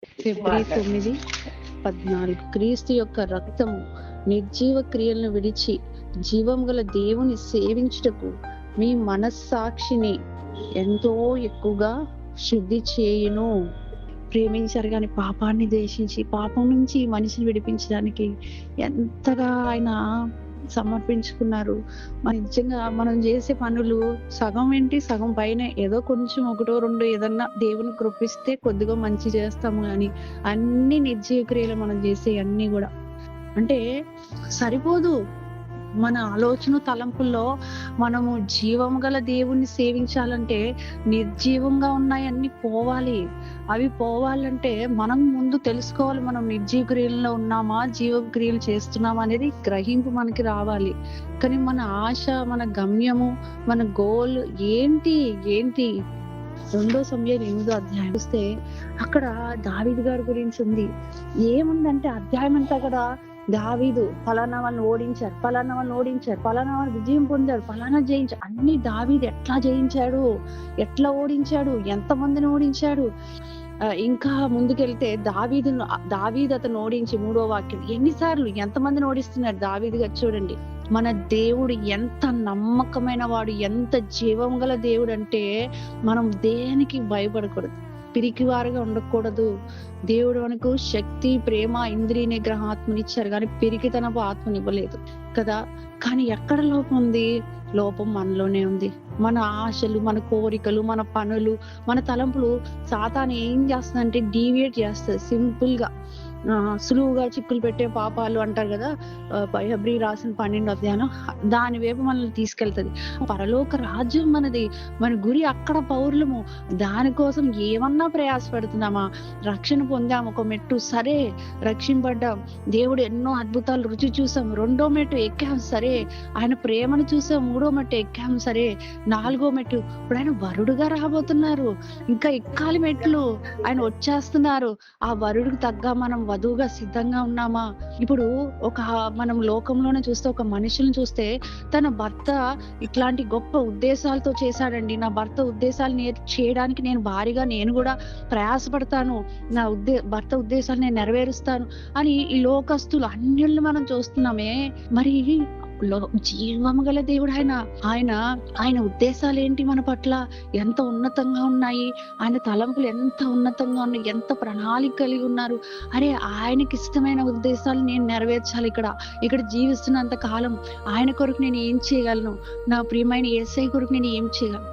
ఫిబ్రవరి మాట్లాడు. 9, 14 క్రీస్తు యొక్క రక్తము నిర్జీవ క్రియలను విడిచి జీవం గల దేవుని సేవించుటకు మీ మనస్సాక్షిని ఎంతో ఎక్కువగా శుద్ధి చేయును. ప్రేమించారు కానీ పాపాన్ని ద్వేషించి పాపం నుంచి మనిషిని విడిపించడానికి ఎంతగా ఆయన సమర్పించుకున్నారు. నిజంగా మనం చేసే పనులు సగం ఏంటి సగం పైన ఏదో కొంచెం ఒకటో రెండో ఏదన్నా దేవుని కృపిస్తే కొద్దిగా మంచి చేస్తాము కానీ అన్ని నిర్జీవ క్రియలు మనం చేసే అన్ని కూడా అంటే సరిపోదు. మన ఆలోచన తలంపుల్లో మనము జీవం గల దేవుణ్ణి సేవించాలంటే నిర్జీవంగా ఉన్నాయన్నీ పోవాలి. అవి పోవాలంటే మనం ముందు తెలుసుకోవాలి, మనం నిర్జీవ క్రియల్లో ఉన్నామా జీవ క్రియలు చేస్తున్నామా అనేది గ్రహింపు మనకి రావాలి. కానీ మన ఆశ, మన గమ్యము, మన గోల్ ఏంటి 2 సమూయేలు 8వ అధ్యాయం చూస్తే అక్కడ దావీదు గారి గురించి ఉంది. ఏముందంటే అధ్యాయం అంతా కూడా దావీదు ఫలానా వాళ్ళని ఓడించారు, ఫలానా వాళ్ళు విజయం పొందారు, ఫలానా జయించారు, అన్ని దావీదు ఎట్లా జయించాడు, ఎట్లా ఓడించాడు, ఎంతమందిని ఓడించాడు. ఇంకా ముందుకెళ్తే దావీదు అతను ఓడించి 3వ వాక్యం ఎన్నిసార్లు ఎంతమందిని ఓడిస్తున్నాడు దావీదు గారు చూడండి. మన దేవుడు ఎంత నమ్మకమైన వాడు, ఎంత జీవం గల దేవుడు అంటే మనం దేనికి భయపడకూడదు, పిరికివారుగా ఉండకూడదు. దేవుడు మనకు శక్తి, ప్రేమ, ఇంద్రియ నిగ్రహ ఆత్మనిచ్చారు కానీ పిరికితనపు ఆత్మనివ్వలేదు కదా. కానీ ఎక్కడ లోపం ఉంది? లోపం మనలోనే ఉంది. మన ఆశలు, మన కోరికలు, మన పనులు, మన తలంపులు సాతాను ఏం చేస్తుందంటే డీవియేట్ చేస్తుంది. సింపుల్ గా సులువుగా చిక్కులు పెట్టే పాపాలు అంటారు కదా, హెబ్రీ రాసిన 12వ అధ్యాయం, దాని వైపు మనల్ని తీసుకెళ్తుంది. పరలోక రాజ్యం మనది, మన గురి అక్కడ పౌరులము. దానికోసం ఏమన్నా ప్రయాసపడుతున్నామా? రక్షణ పొందాం ఒక మెట్టు, సరే రక్షింపడ్డాం, దేవుడు ఎన్నో అద్భుతాలు రుచి చూసాం, 2వ మెట్టు ఎక్కాం, సరే ఆయన ప్రేమను చూసాం, 3వ మెట్టు ఎక్కాం, సరే 4వ మెట్టు ఇప్పుడు ఆయన వరుడుగా రాబోతున్నారు, ఇంకా ఎక్కాలి మెట్లు, ఆయన వచ్చేస్తున్నారు. ఆ వరుడికి తగ్గ మనం వధువుగా సిద్ధంగా ఉన్నామా? ఇప్పుడు మనం లోకంలోనే చూస్తే ఒక మనిషిని చూస్తే తన భర్త ఇట్లాంటి గొప్ప ఉద్దేశాలతో చేశాడండి, నా భర్త ఉద్దేశాలు చేయడానికి నేను భారీగా నేను కూడా ప్రయాసపడతాను, నా భర్త ఉద్దేశాలు నేను నెరవేరుస్తాను అని ఈ లోకస్తులు అన్యుల్ని మనం చూస్తున్నామే. మరి జీవము గల దేవుడు ఆయన ఉద్దేశాలు ఏంటి మన పట్ల? ఎంత ఉన్నతంగా ఉన్నాయి, ఆయన తలంపులు ఎంత ఉన్నతంగా ఉన్నాయి, ఎంత ప్రణాళిక కలిగి ఉన్నారు. అరే ఆయనకి ఇష్టమైన ఉద్దేశాలు నేను నెరవేర్చాలి. ఇక్కడ జీవిస్తున్నంత కాలం ఆయన కొరకు నేను ఏం చేయగలను? నా ప్రియమైన యేసయ్య కొరకు నేను ఏం చేయగలను?